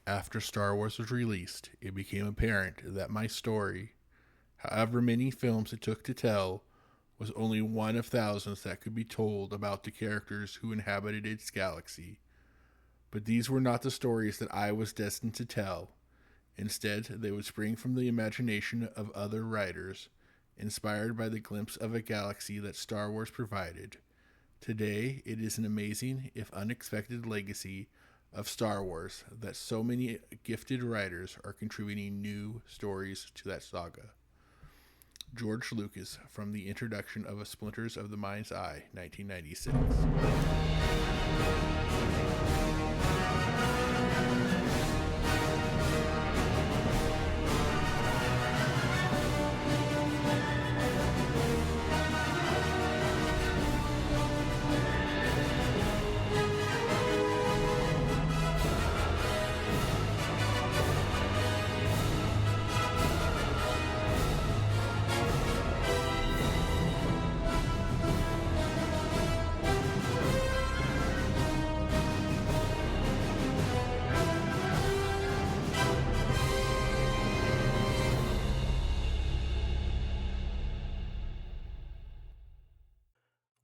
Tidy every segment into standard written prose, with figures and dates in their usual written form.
After Star Wars was released, it became apparent that my story, however many films it took to tell, was only one of thousands that could be told about the characters who inhabited its galaxy. But these were not the stories that I was destined to tell. Instead, they would spring from the imagination of other writers, inspired by the glimpse of a galaxy that Star Wars provided. Today, it is an amazing, if unexpected, legacy of Star Wars that so many gifted writers are contributing new stories to that saga. George Lucas, from the introduction of A Splinters of the Mind's Eye, 1996.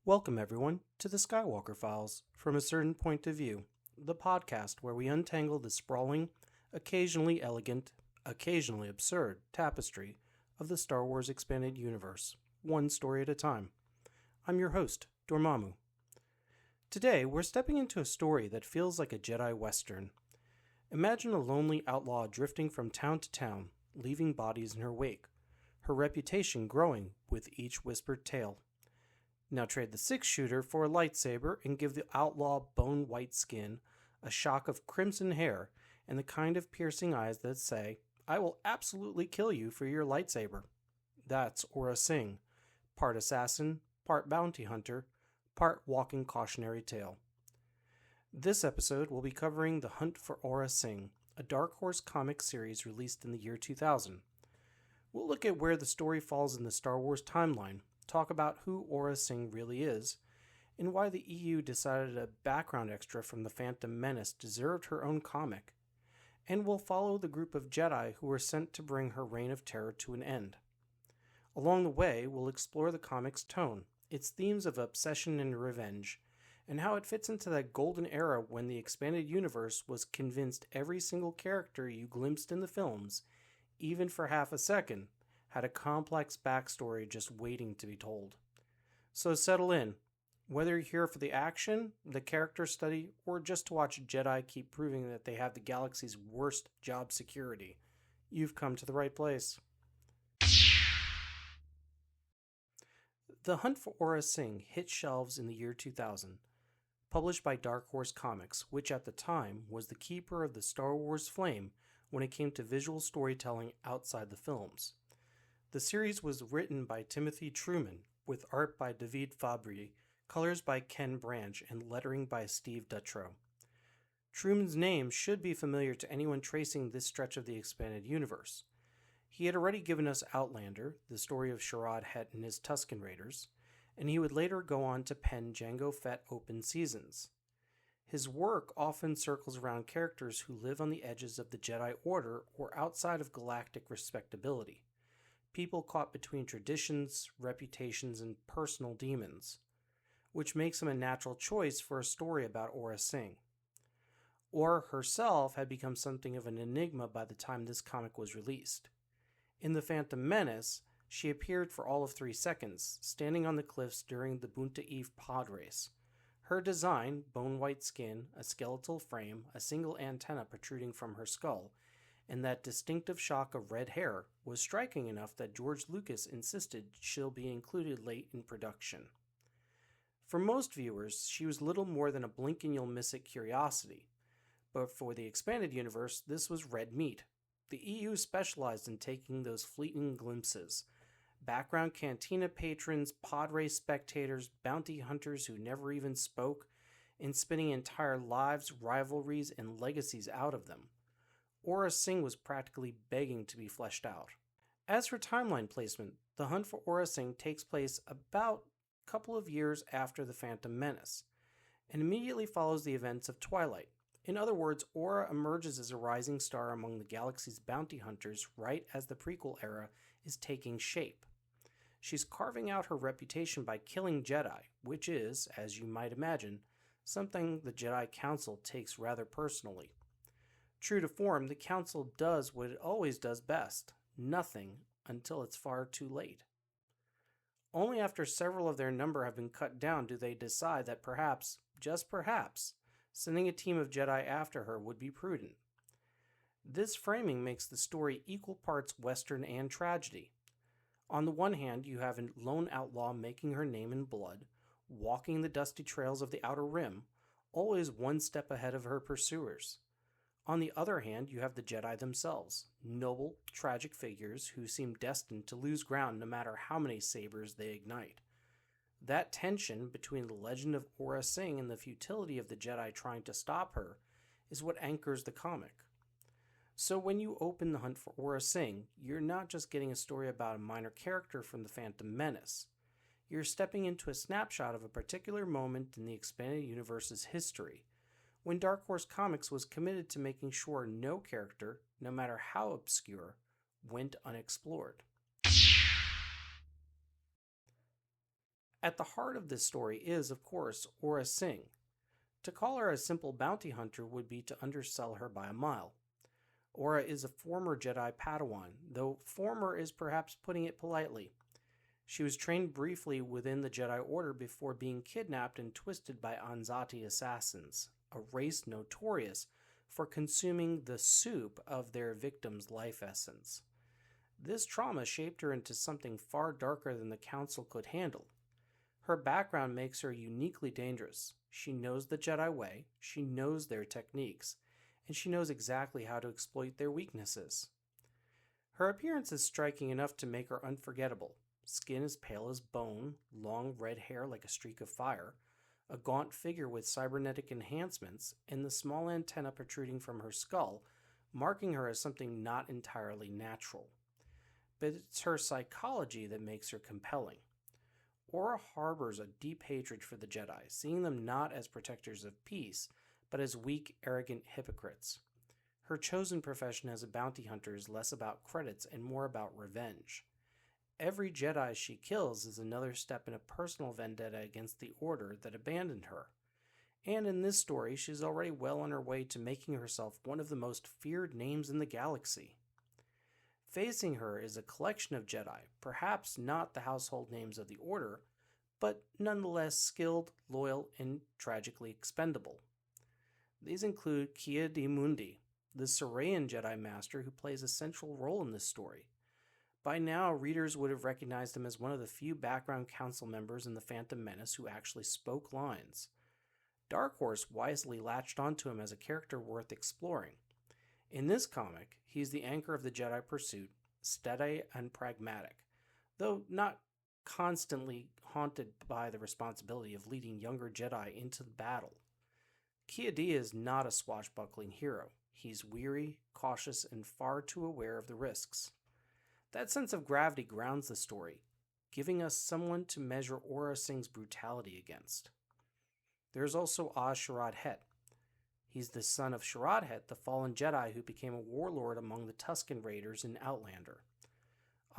Welcome, everyone, to the Skywalker Files, From a Certain Point of View, the podcast where we untangle the sprawling, occasionally elegant, occasionally absurd tapestry of the Star Wars Expanded Universe, one story at a time. I'm your host, Dormammu. Today, we're stepping into a story that feels like a Jedi Western. Imagine a lonely outlaw drifting from town to town, leaving bodies in her wake, her reputation growing with each whispered tale. Now trade the 6-shooter for a lightsaber and give the outlaw bone-white skin, a shock of crimson hair, and the kind of piercing eyes that say, "I will absolutely kill you for your lightsaber." That's Aurra Sing, part assassin, part bounty hunter, part walking cautionary tale. This episode will be covering The Hunt for Aurra Sing, a Dark Horse comic series released in the year 2000. We'll look at where the story falls in the Star Wars timeline, talk about who Aurra Sing really is, and why the EU decided a background extra from the Phantom Menace deserved her own comic, and we'll follow the group of Jedi who were sent to bring her reign of terror to an end. Along the way, we'll explore the comic's tone, its themes of obsession and revenge, and how it fits into that golden era when the expanded universe was convinced every single character you glimpsed in the films, even for half a second, had a complex backstory just waiting to be told. So settle in. Whether you're here for the action, the character study, or just to watch Jedi keep proving that they have the galaxy's worst job security, you've come to the right place. The Hunt for Aurra Sing hit shelves in the year 2000, published by Dark Horse Comics, which at the time was the keeper of the Star Wars flame when it came to visual storytelling outside the films. The series was written by Timothy Truman, with art by David Fabry, colors by Ken Branch, and lettering by Steve Dutrow. Truman's name should be familiar to anyone tracing this stretch of the expanded universe. He had already given us Outlander, the story of Sharad Hett and his Tusken Raiders, and he would later go on to pen Jango Fett Open Seasons. His work often circles around characters who live on the edges of the Jedi Order or outside of galactic respectability. People caught between traditions, reputations, and personal demons, which makes him a natural choice for a story about Aurra Sing. Aurra herself had become something of an enigma by the time this comic was released. In The Phantom Menace, she appeared for all of 3 seconds, standing on the cliffs during the Bunta Eve pod race. Her design, bone-white skin, a skeletal frame, a single antenna protruding from her skull, and that distinctive shock of red hair was striking enough that George Lucas insisted she'll be included late in production. For most viewers, she was little more than a blink-and-you'll-miss-it curiosity, but for the expanded universe, this was red meat. The EU specialized in taking those fleeting glimpses. Background cantina patrons, pod race spectators, bounty hunters who never even spoke, and spinning entire lives, rivalries, and legacies out of them. Aurra Sing was practically begging to be fleshed out. As for timeline placement, The Hunt for Aurra Sing takes place about a couple of years after The Phantom Menace, and immediately follows the events of Twilight, In other words, Aurra emerges as a rising star among the galaxy's bounty hunters right as the prequel era is taking shape. She's carving out her reputation by killing Jedi, which is, as you might imagine, something the Jedi Council takes rather personally. True to form, the Council does what it always does best: nothing until it's far too late. Only after several of their number have been cut down do they decide that perhaps, just perhaps, sending a team of Jedi after her would be prudent. This framing makes the story equal parts Western and tragedy. On the one hand, you have a lone outlaw making her name in blood, walking the dusty trails of the Outer Rim, always one step ahead of her pursuers. On the other hand, you have the Jedi themselves, noble, tragic figures who seem destined to lose ground no matter how many sabers they ignite. That tension between the legend of Aurra Sing and the futility of the Jedi trying to stop her is what anchors the comic. So when you open The Hunt for Aurra Sing, you're not just getting a story about a minor character from the Phantom Menace. You're stepping into a snapshot of a particular moment in the expanded universe's history, when Dark Horse Comics was committed to making sure no character, no matter how obscure, went unexplored. At the heart of this story is, of course, Aurra Sing. To call her a simple bounty hunter would be to undersell her by a mile. Aurra is a former Jedi Padawan, though former is perhaps putting it politely. She was trained briefly within the Jedi Order before being kidnapped and twisted by Anzati assassins, a race notorious for consuming the soup of their victim's life essence. This trauma shaped her into something far darker than the Council could handle. Her background makes her uniquely dangerous. She knows the Jedi way, she knows their techniques, and she knows exactly how to exploit their weaknesses. Her appearance is striking enough to make her unforgettable. Skin as pale as bone, long red hair like a streak of fire, a gaunt figure with cybernetic enhancements, and the small antenna protruding from her skull, marking her as something not entirely natural. But it's her psychology that makes her compelling. Aurra harbors a deep hatred for the Jedi, seeing them not as protectors of peace, but as weak, arrogant hypocrites. Her chosen profession as a bounty hunter is less about credits and more about revenge. Every Jedi she kills is another step in a personal vendetta against the Order that abandoned her. And in this story, she's already well on her way to making herself one of the most feared names in the galaxy. Facing her is a collection of Jedi, perhaps not the household names of the Order, but nonetheless skilled, loyal, and tragically expendable. These include Ki-Adi-Mundi, the Sarayan Jedi Master who plays a central role in this story. By now, readers would have recognized him as one of the few background council members in the Phantom Menace who actually spoke lines. Dark Horse wisely latched onto him as a character worth exploring. In this comic, he's the anchor of the Jedi pursuit, steady and pragmatic, though not constantly haunted by the responsibility of leading younger Jedi into the battle. Ki-Adi is not a swashbuckling hero. He's weary, cautious, and far too aware of the risks. That sense of gravity grounds the story, giving us someone to measure Aurra Sing's brutality against. There's also Sharad Het. He's the son of Sharad Het, the fallen Jedi who became a warlord among the Tusken Raiders in Outlander.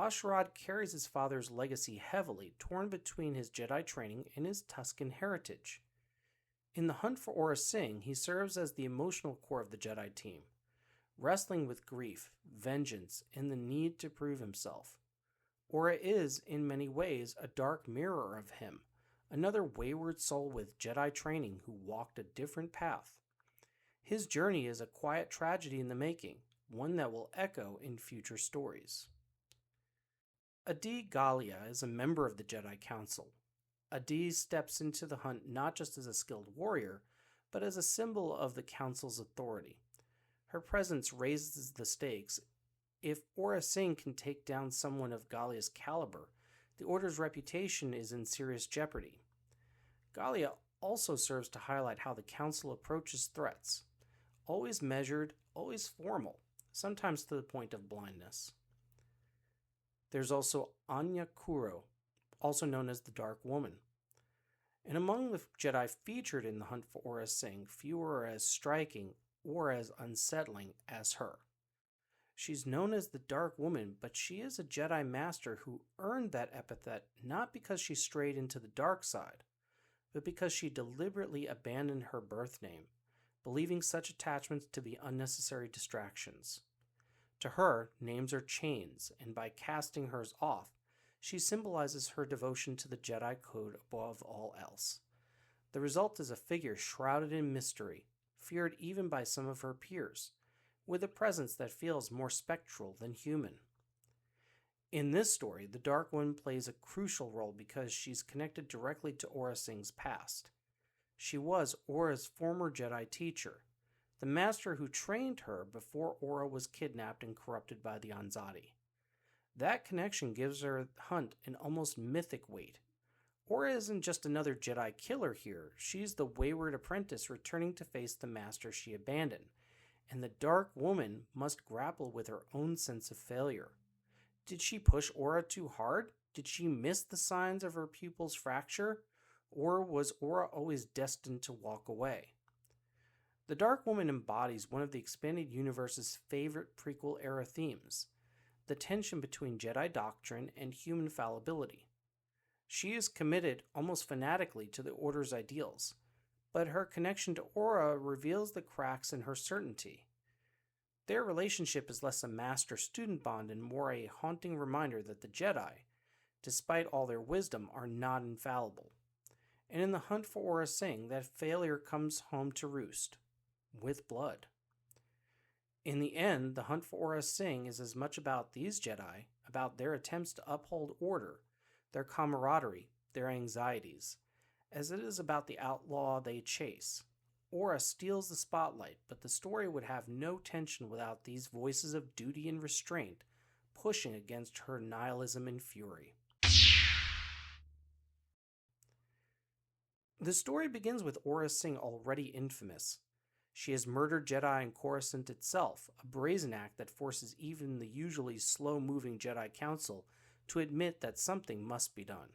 Sharad carries his father's legacy heavily, torn between his Jedi training and his Tusken heritage. In The Hunt for Aurra Sing, he serves as the emotional core of the Jedi team, wrestling with grief, vengeance, and the need to prove himself. Aurra is, in many ways, a dark mirror of him, another wayward soul with Jedi training who walked a different path. His journey is a quiet tragedy in the making, one that will echo in future stories. Adi Gallia is a member of the Jedi Council. Adi steps into the hunt not just as a skilled warrior, but as a symbol of the Council's authority. Her presence raises the stakes. If Aurra Sing can take down someone of Gallia's caliber, the Order's reputation is in serious jeopardy. Gallia also serves to highlight how the Council approaches threats. Always measured, always formal, sometimes to the point of blindness. There's also Anya Kuro, also known as the Dark Woman. And among the Jedi featured in the hunt for Aurra Sing, few are as striking or as unsettling as her. She's known as the Dark Woman, but she is a Jedi Master who earned that epithet not because she strayed into the dark side, but because she deliberately abandoned her birth name, believing such attachments to be unnecessary distractions. To her, names are chains, and by casting hers off, she symbolizes her devotion to the Jedi Code above all else. The result is a figure shrouded in mystery, feared even by some of her peers, with a presence that feels more spectral than human. In this story, the Dark One plays a crucial role because she's connected directly to Aurra Sing's past. She was Aurra's former Jedi teacher, the master who trained her before Aurra was kidnapped and corrupted by the Anzadi. That connection gives her hunt an almost mythic weight. Aurra isn't just another Jedi killer here, she's the wayward apprentice returning to face the master she abandoned, and the Dark Woman must grapple with her own sense of failure. Did she push Aurra too hard? Did she miss the signs of her pupil's fracture? Or was Aurra always destined to walk away? The Dark Woman embodies one of the expanded universe's favorite prequel-era themes, the tension between Jedi doctrine and human fallibility. She is committed almost fanatically to the Order's ideals, but her connection to Aurra reveals the cracks in her certainty. Their relationship is less a master-student bond and more a haunting reminder that the Jedi, despite all their wisdom, are not infallible. And in the hunt for Aurra Sing, that failure comes home to roost, with blood. In the end, the hunt for Aurra Sing is as much about these Jedi, about their attempts to uphold order, their camaraderie, their anxieties, as it is about the outlaw they chase. Aurra steals the spotlight, but the story would have no tension without these voices of duty and restraint pushing against her nihilism and fury. The story begins with Aurra Sing already infamous. She has murdered Jedi in Coruscant itself, a brazen act that forces even the usually slow-moving Jedi Council to admit that something must be done.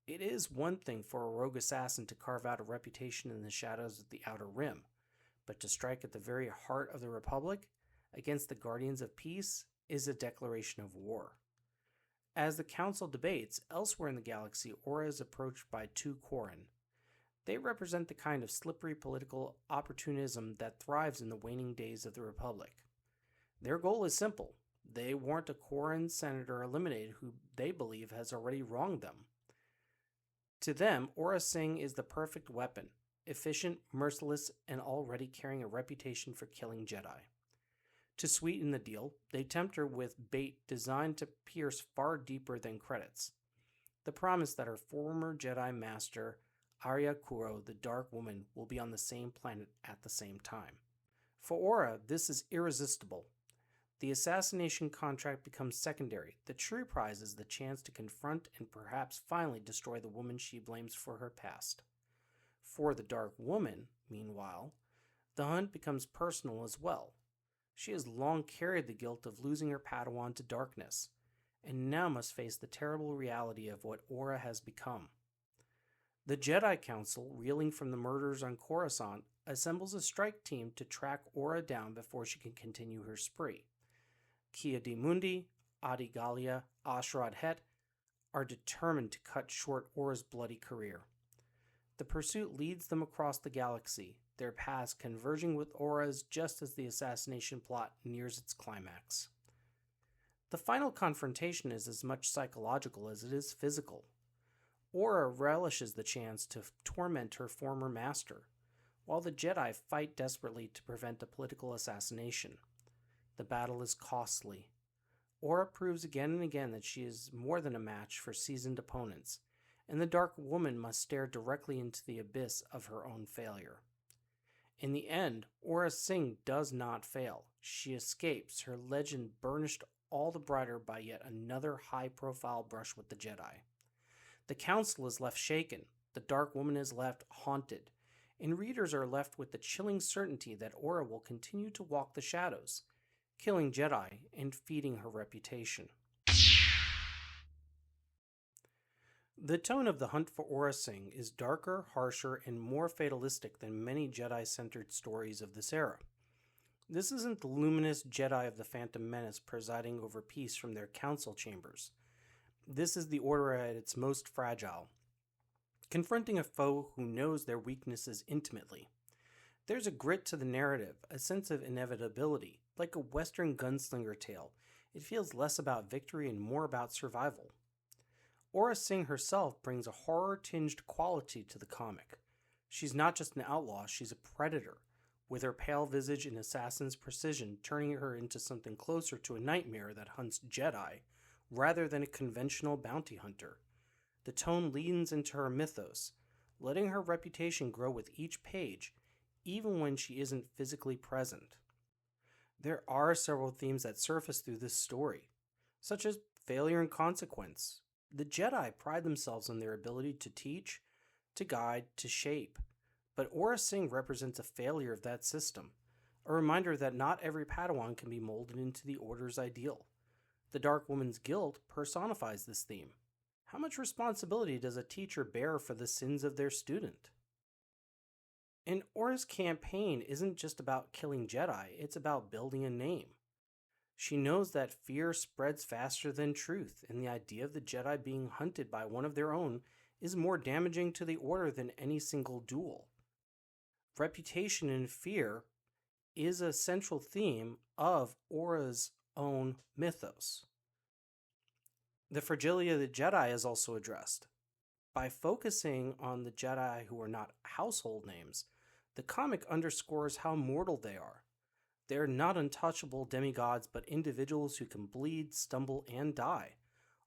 It is one thing for a rogue assassin to carve out a reputation in the shadows of the Outer Rim, but to strike at the very heart of the Republic, against the Guardians of Peace, is a declaration of war. As the Council debates, elsewhere in the galaxy, Aurra is approached by two Quarren. They represent the kind of slippery political opportunism that thrives in the waning days of the Republic. Their goal is simple. They want a Quarren senator eliminated who they believe has already wronged them. To them, Aurra Sing is the perfect weapon, efficient, merciless, and already carrying a reputation for killing Jedi. To sweeten the deal, they tempt her with bait designed to pierce far deeper than credits. The promise that her former Jedi master, Arya Kuro, the Dark Woman, will be on the same planet at the same time. For Aurra, this is irresistible. The assassination contract becomes secondary. The true prize is the chance to confront and perhaps finally destroy the woman she blames for her past. For the Dark Woman, meanwhile, the hunt becomes personal as well. She has long carried the guilt of losing her Padawan to darkness, and now must face the terrible reality of what Aurra has become. The Jedi Council, reeling from the murders on Coruscant, assembles a strike team to track Aurra down before she can continue her spree. Kia-Di Mundi, Adi Gallia, Ashrad Het are determined to cut short Aurra's bloody career. The pursuit leads them across the galaxy, their paths converging with Aurra's just as the assassination plot nears its climax. The final confrontation is as much psychological as it is physical. Aurra relishes the chance to torment her former master, while the Jedi fight desperately to prevent a political assassination. The battle is costly. Aurra proves again and again that she is more than a match for seasoned opponents, and the Dark Woman must stare directly into the abyss of her own failure. In the end, Aurra Sing does not fail. She escapes, her legend burnished all the brighter by yet another high-profile brush with the Jedi. The Council is left shaken, the Dark Woman is left haunted, and readers are left with the chilling certainty that Aurra will continue to walk the shadows, killing Jedi and feeding her reputation. The tone of The Hunt for Aurra Sing is darker, harsher, and more fatalistic than many Jedi-centered stories of this era. This isn't the luminous Jedi of the Phantom Menace presiding over peace from their council chambers. This is the Order at its most fragile, confronting a foe who knows their weaknesses intimately. There's a grit to the narrative, a sense of inevitability, like a Western gunslinger tale. It feels less about victory and more about survival. Aurra Sing herself brings a horror-tinged quality to the comic. She's not just an outlaw, she's a predator, with her pale visage and assassin's precision turning her into something closer to a nightmare that hunts Jedi, rather than a conventional bounty hunter. The tone leans into her mythos, letting her reputation grow with each page, even when she isn't physically present. There are several themes that surface through this story, such as failure and consequence. The Jedi pride themselves on their ability to teach, to guide, to shape, but Aurra Sing represents a failure of that system, a reminder that not every Padawan can be molded into the Order's ideal. The Dark Woman's guilt personifies this theme. How much responsibility does a teacher bear for the sins of their student? And Aurra's campaign isn't just about killing Jedi, it's about building a name. She knows that fear spreads faster than truth, and the idea of the Jedi being hunted by one of their own is more damaging to the Order than any single duel. Reputation and fear is a central theme of Aurra's own mythos. The fragility of the Jedi is also addressed. By focusing on the Jedi who are not household names, the comic underscores how mortal they are. They are not untouchable demigods, but individuals who can bleed, stumble, and die,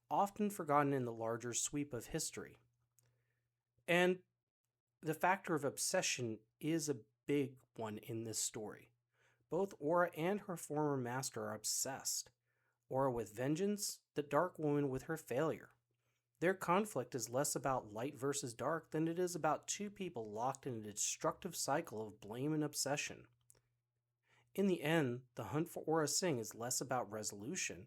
often forgotten in the larger sweep of history. And the factor of obsession is a big one in this story. Both Aurra and her former master are obsessed. Aurra with vengeance, the Dark Woman with her failure. Their conflict is less about light versus dark than it is about two people locked in a destructive cycle of blame and obsession. In the end, The Hunt for Aurra Sing is less about resolution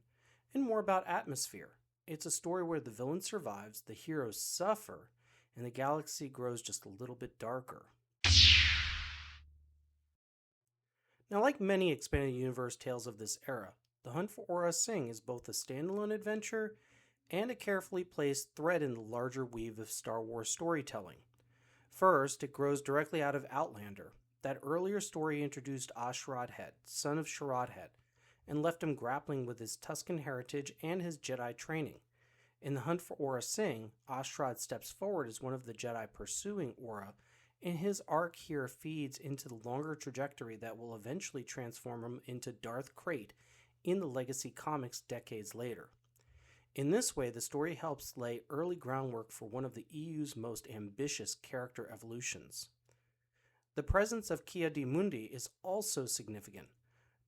and more about atmosphere. It's a story where the villain survives, the heroes suffer, and the galaxy grows just a little bit darker. Now, like many expanded universe tales of this era, The Hunt for Aurra Sing is both a standalone adventure and a carefully placed thread in the larger weave of Star Wars storytelling. First, it grows directly out of Outlander. That earlier story introduced Ash'Rad Head, son of Sharad Head, and left him grappling with his Tusken heritage and his Jedi training. In The Hunt for Aurra Sing, Ash'Rad steps forward as one of the Jedi pursuing Aurra, and his arc here feeds into the longer trajectory that will eventually transform him into Darth Krayt in the Legacy comics decades later. In this way, the story helps lay early groundwork for one of the EU's most ambitious character evolutions. The presence of Ki-Adi-Mundi is also significant.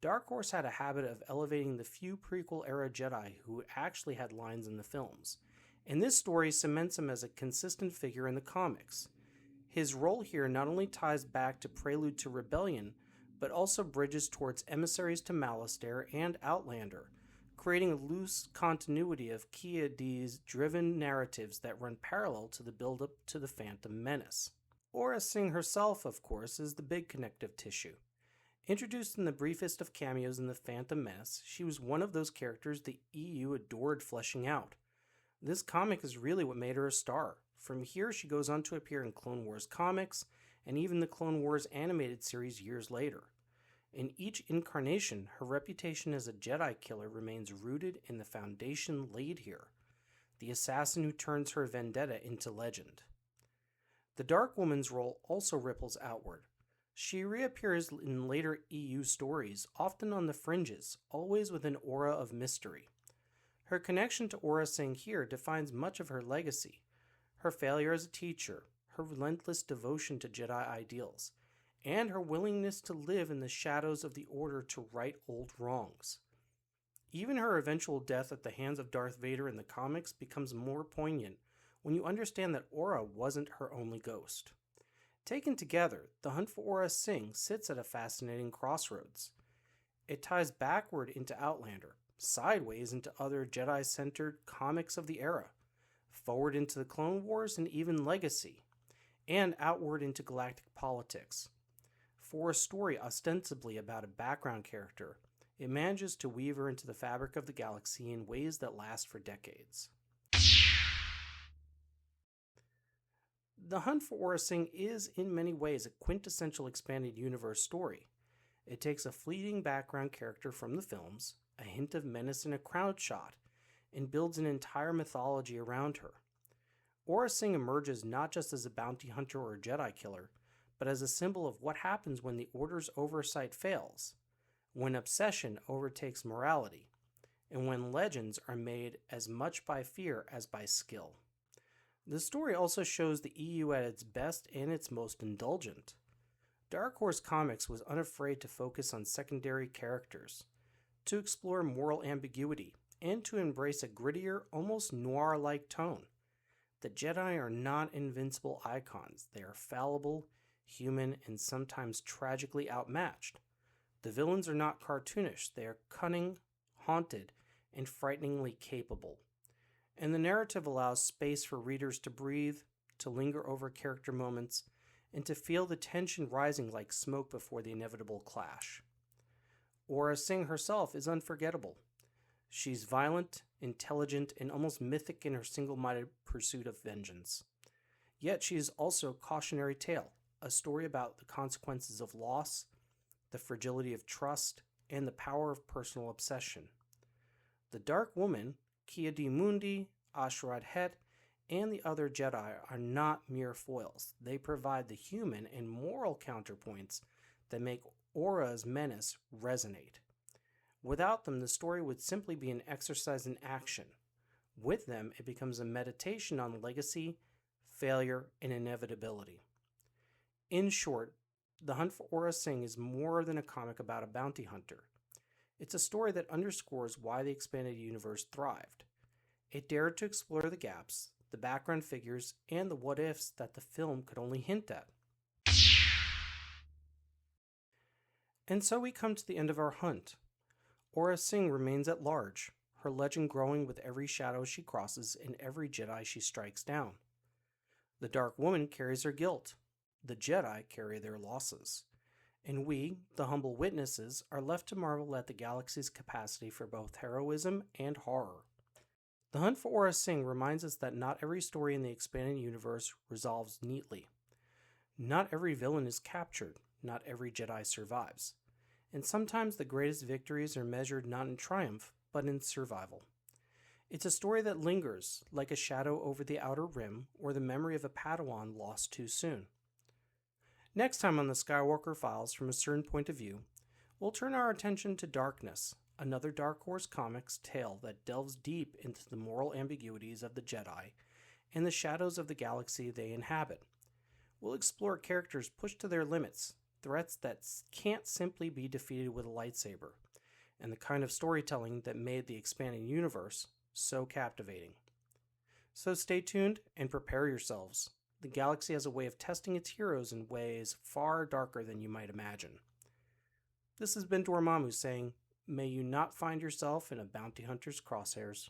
Dark Horse had a habit of elevating the few prequel-era Jedi who actually had lines in the films, and this story cements him as a consistent figure in the comics. His role here not only ties back to Prelude to Rebellion, but also bridges towards Emissaries to Malastare and Outlander, creating a loose continuity of Ki-Adi's driven narratives that run parallel to the build-up to the Phantom Menace. Aurra Sing herself, of course, is the big connective tissue. Introduced in the briefest of cameos in the Phantom Menace, she was one of those characters the EU adored fleshing out. This comic is really what made her a star. From here, she goes on to appear in Clone Wars comics, and even the Clone Wars animated series years later. In each incarnation, her reputation as a Jedi killer remains rooted in the foundation laid here, the assassin who turns her vendetta into legend. The Dark Woman's role also ripples outward. She reappears in later EU stories, often on the fringes, always with an aura of mystery. Her connection to Aurra Sing here defines much of her legacy, her failure as a teacher, her relentless devotion to Jedi ideals, and her willingness to live in the shadows of the Order to right old wrongs. Even her eventual death at the hands of Darth Vader in the comics becomes more poignant when you understand that Aurra wasn't her only ghost. Taken together, The Hunt for Aurra Sing sits at a fascinating crossroads. It ties backward into Outlander, sideways into other Jedi-centered comics of the era, forward into the Clone Wars and even Legacy, and outward into galactic politics. For a story ostensibly about a background character, it manages to weave her into the fabric of the galaxy in ways that last for decades. The Hunt for Aurra Sing is, in many ways, a quintessential expanded universe story. It takes a fleeting background character from the films, a hint of menace in a crowd shot, and builds an entire mythology around her. Aurra Sing emerges not just as a bounty hunter or a Jedi killer, but as a symbol of what happens when the Order's oversight fails, when obsession overtakes morality, and when legends are made as much by fear as by skill. The story also shows the EU at its best and its most indulgent. Dark Horse Comics was unafraid to focus on secondary characters, to explore moral ambiguity, and to embrace a grittier, almost noir-like tone. The Jedi are not invincible icons. They are fallible, human, and sometimes tragically outmatched. The villains are not cartoonish. They are cunning, haunted, and frighteningly capable. And the narrative allows space for readers to breathe, to linger over character moments, and to feel the tension rising like smoke before the inevitable clash. Aurra Sing herself is unforgettable. She's violent, intelligent, and almost mythic in her single-minded pursuit of vengeance. Yet she is also a cautionary tale, a story about the consequences of loss, the fragility of trust, and the power of personal obsession. The Dark Woman, Ki-Adi-Mundi, Ashrat Het, and the other Jedi are not mere foils. They provide the human and moral counterpoints that make Aurra's menace resonate. Without them, the story would simply be an exercise in action. With them, it becomes a meditation on legacy, failure, and inevitability. In short, The Hunt for Aurra Sing is more than a comic about a bounty hunter. It's a story that underscores why the expanded universe thrived. It dared to explore the gaps, the background figures, and the what-ifs that the film could only hint at. And so we come to the end of our hunt. Aurra Sing remains at large, her legend growing with every shadow she crosses and every Jedi she strikes down. The Dark Woman carries her guilt. The Jedi carry their losses. And we, the humble witnesses, are left to marvel at the galaxy's capacity for both heroism and horror. The Hunt for Aurra Sing reminds us that not every story in the expanded universe resolves neatly. Not every villain is captured, not every Jedi survives. And sometimes the greatest victories are measured not in triumph, but in survival. It's a story that lingers, like a shadow over the outer rim, or the memory of a Padawan lost too soon. Next time on the Skywalker Files, from a certain point of view, we'll turn our attention to Darkness, another Dark Horse Comics tale that delves deep into the moral ambiguities of the Jedi and the shadows of the galaxy they inhabit. We'll explore characters pushed to their limits, threats that can't simply be defeated with a lightsaber, and the kind of storytelling that made the expanding universe so captivating. So stay tuned and prepare yourselves. The galaxy has a way of testing its heroes in ways far darker than you might imagine. This has been Dormammu saying, may you not find yourself in a bounty hunter's crosshairs.